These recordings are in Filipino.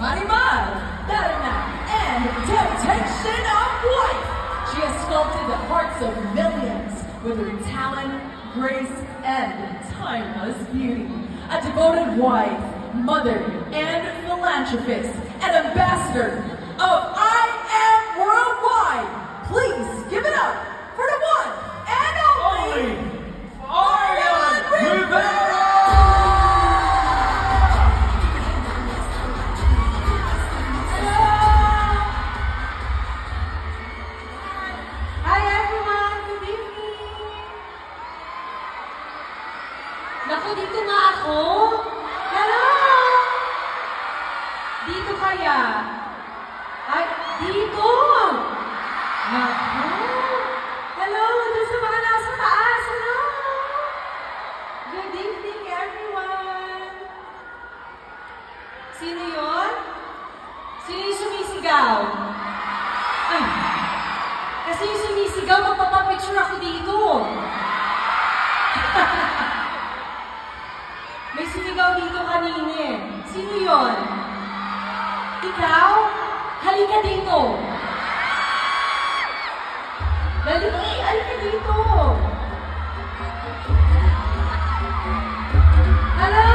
Marimar, Darna, and Temptation of White. She has sculpted the hearts of millions with her talent, grace, and timeless beauty. A devoted wife, mother, and philanthropist, and ambassador of I Am Worldwide. Please give it up for the one and only Marian Rivera! Hi everyone! Good evening! Naku, dito nga ako! Hello! Dito kaya? Ay, dito! Naku! Hello! Doon sa mga nasa taas! Hello! Good evening everyone! Sino yun? Sino yung sumisigaw? Ay! Kasi yung sumisigaw, magpapapicture ako dito. May sumigaw dito kanina eh. Sino yun? Ikaw? Halika dito. Dali, halika dito. Hello?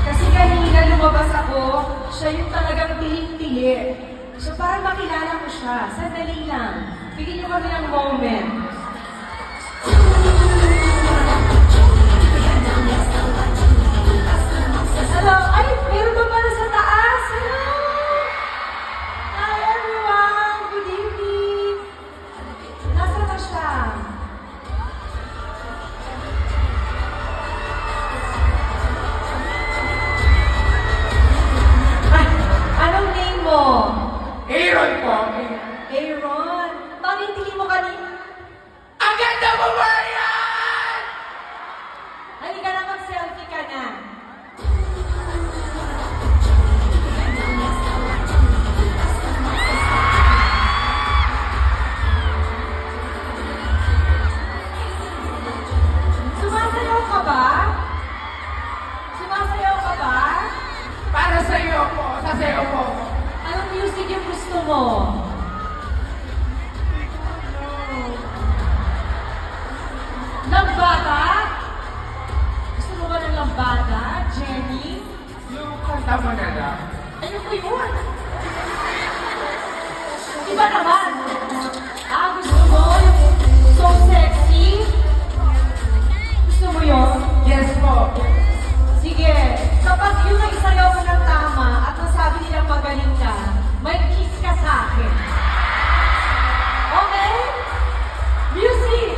Kasi kanina lumabas ako, siya yung talagang tiling-tili. So para makilala ko siya, sandali lang. Bigyan niyo kami ng moment. Hello? Ay, meron ba pala sa taas? Hello? Hi everyone! Good evening! Nasa na siya? Ay, anong name mo? Aaron po. Aaron? Bakit tingin mo kanina? Ang ganda mo, Marian! Halika na, mag-selfie ka na. Sumasayaw ka ba? Sumasayaw ka ba? Para sa iyo po, sasayaw po. Anong music yung gusto mo? Lambada? Gusto mo ba ng lambada, Jenny? Yung kanta mo na lang. Ayoko yun! Iba naman! Gusto mo yung so sexy? Gusto mo yun? Yes po. Sige, kapag yun ay isayaw mo ng tama at nasabi nilang magaling ka, may kiss ka sa akin. Okay? Music!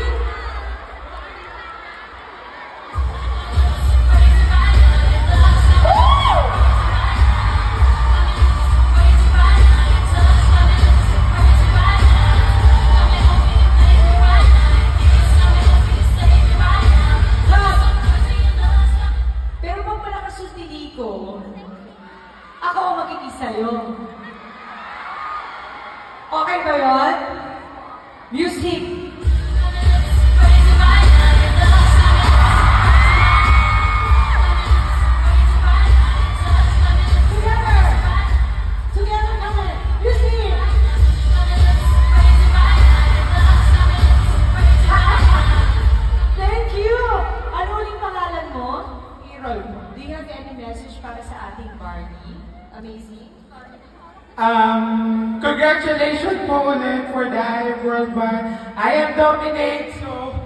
Pero pag wala ka sultili ko, ako ang magkikis sa'yo. Okay ba yun? Music! Together! Together kami! Music! Thank you! Ano uling pangalan mo? Aaron po. Do you have any message para sa ating Barbie? Amazing. Congratulations po ulit for the I Am Worldwide. I am Dominate. So,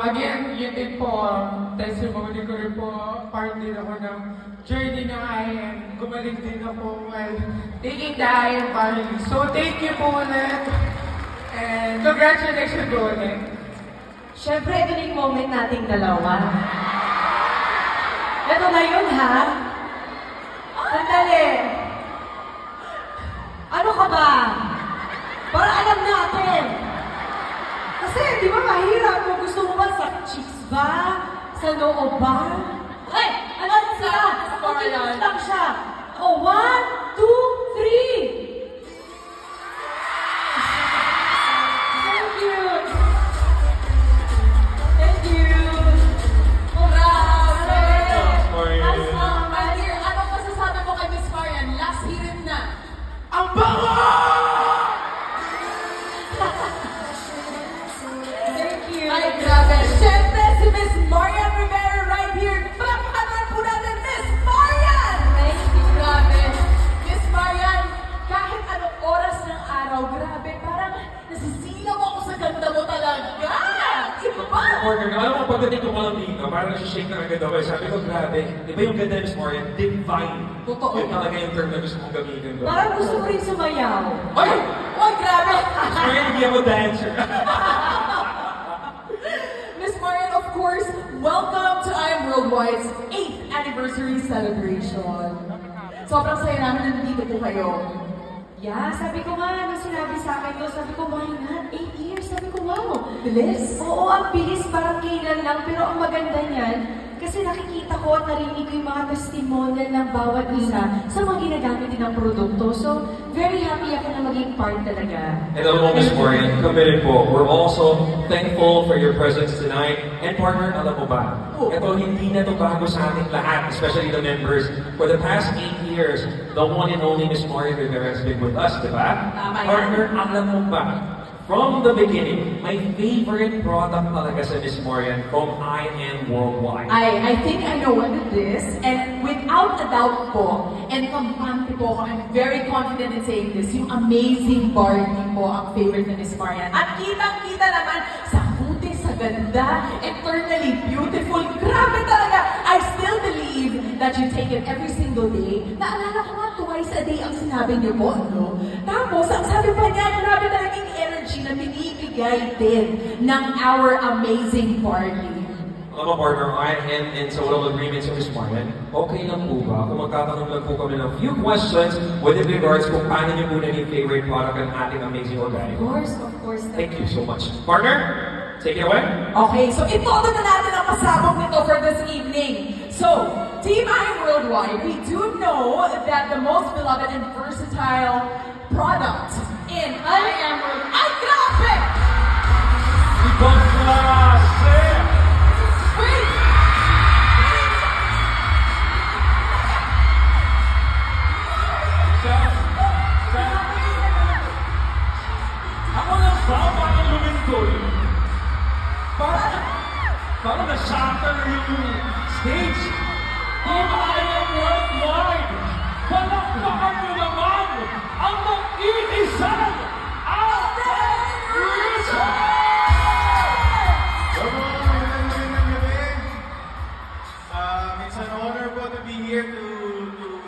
again, yun din po, testimony ko rin po, part din ako ng journey na I Am. Gumaling din ako while taking the I Am Barbie. So, thank you po ulit. And congratulations po ulit. Siyempre, ito na yung moment nating dalawa. Ito na yun, ha? Sandali. Ano ka ba? Para alam natin. Kasi, di ba mahirap kung gusto mo ba sa cheeks ba? Sa noo ba? Ay! Ano sila? Pagkilos lang siya. O, 1, 2, 3! Thank you! Thank you! Partner, alam mo, pagdating ko lang dito, parang nasi-shake na agad ako. Sabi ko, grabe, iba yung ganda ni Miss Marian, divine. Totoo. Yun talaga yung term na gusto mong gamitin ko. Parang gusto mo rin sumayaw. Ay! Oy, grabe! Miss Marian, hindi ako dancer. Miss Marian, of course, welcome to I Am Worldwide's 8th anniversary celebration. Sobrang saya namin na nandito po kayo. Yeah, sabi ko nga, nung sinabi sa akin to, sabi ko, why not? 8 years. Sabi ko, wow. Bilis? Oo, ang bilis, parang kailan lang. Pero ang maganda niyan, kasi nakikita ko at narinig ko yung mga testimonial ng bawat isa sa mga ginagamit din ng produkto. So, very happy ako na maging part talaga. And alam mo, Miss Marian, committed po. We're also thankful for your presence tonight. And partner, alam mo ba, ito hindi na ito bago sa ating lahat, especially the members. For the past 8 years, the one and only Miss Marian Rivera has been with us, di ba? Tama yan. Partner, alam mo ba, from the beginning, my favorite product talaga sa Miss Marian from I Am Worldwide. I think I know what it is, and without a doubt po, and kampante po ako, I'm very confident in saying this, yung amazing Barbie po ang favorite na Miss Marian. At kitang-kita naman sa puti, sa ganda, eternally beautiful, grabe talaga! I still believe that you take it every single day. Naalala ko nga, twice a day ang sinabi niyo po, no? Tapos, ang sabi pa niya, grabe talagang energy na binibigay din ng our amazing party. Alam mo, partner, I am in total agreement sa Miss Marian. Okay lang po ba kung magtatanong lang po kami ng few questions with regards kung paano niyo po na yung favorite product ng ating amazing organic? Of course. Thank you so much. Partner, take it away. Okay, so itodo na natin ang pasabog nito for this evening. So, Team I Am Worldwide, we do know that the most beloved and versatile product in I Am Worldwide. Ay, grabe! Ibang klase! Wait! Ako lang ba? Parang lumindol. Parang na-shatter yung stage. Team I Am Worldwide! Palakpakan mo naman ang mag-iisang Alden Richards! It's an honor po to be here to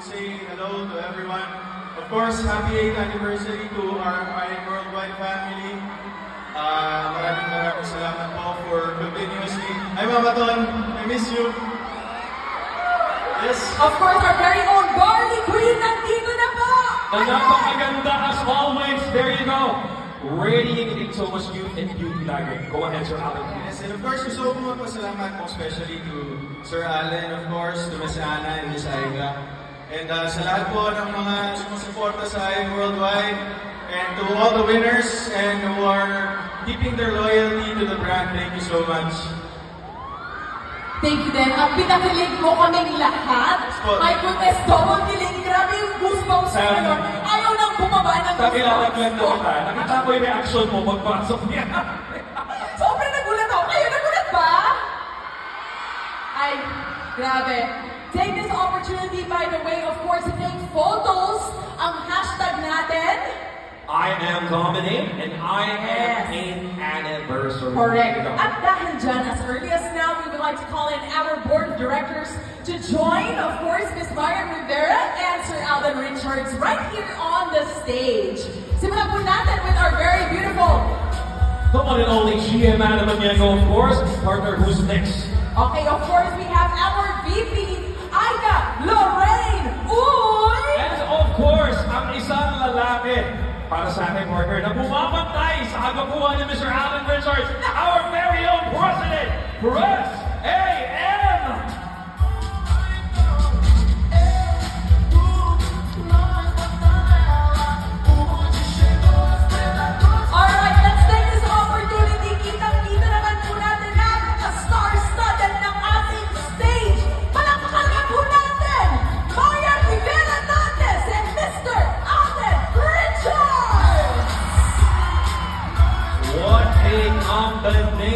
say hello to everyone. Of course, happy 8th anniversary to our I Am Worldwide family. Maraming salamat po for continuously. Hi Mama Ton, I miss you. Yes. Of course, our very own Barley Queen nandito na po! Ang napakaganda as always. There you go. Radiating so much youth and beauty lagi. Go ahead, Sir Alan. Yes, and of course, gusto ko magpasalamat po especially to Sir Allen, of course, to Miss Anna and Miss Aiga. And sa lahat po ng mga sumusuporta sa I Am Worldwide, and to all the winners and who are keeping their loyalty to the brand, thank you so much. Thank you din. At pinakilig mo kaming lahat. My goodness, double kilig. Grabe yung goosebumps ko ngayon. Ayaw nang bumaba ng Sa kilalaglan na ko. kita, nakita ko yung reaction mo magpasok niya. Sobrang nagulat ako. Kayo nagulat ba? Ay, grabe. Take this opportunity, by the way, of course, to take photos. Ang hashtag natin. I am Dominic and I am 8th anniversary. Correct. At dahil dyan, as early as now, we would like to call in our board of directors to join, of course, Miss Marian Rivera and Sir Alden Richards right here on the stage. Simulan po natin with our very beautiful. The one and only GM Adam Maniego, of course. Partner, who's next? Okay, of course, we have our VP, Aida Lorraine Uy! And of course, ang isang lalaki para sa ating partner na bumabantay sa agapuan ni Mr. Alden Richards, our very own President, Chris A.M. Alright, let's take this opportunity. Kitang-kita naman po natin na star-studded ng ating stage. Palakpakan nga po natin, Marian Rivera Dantes and Mr. Alden Richards! What a combination!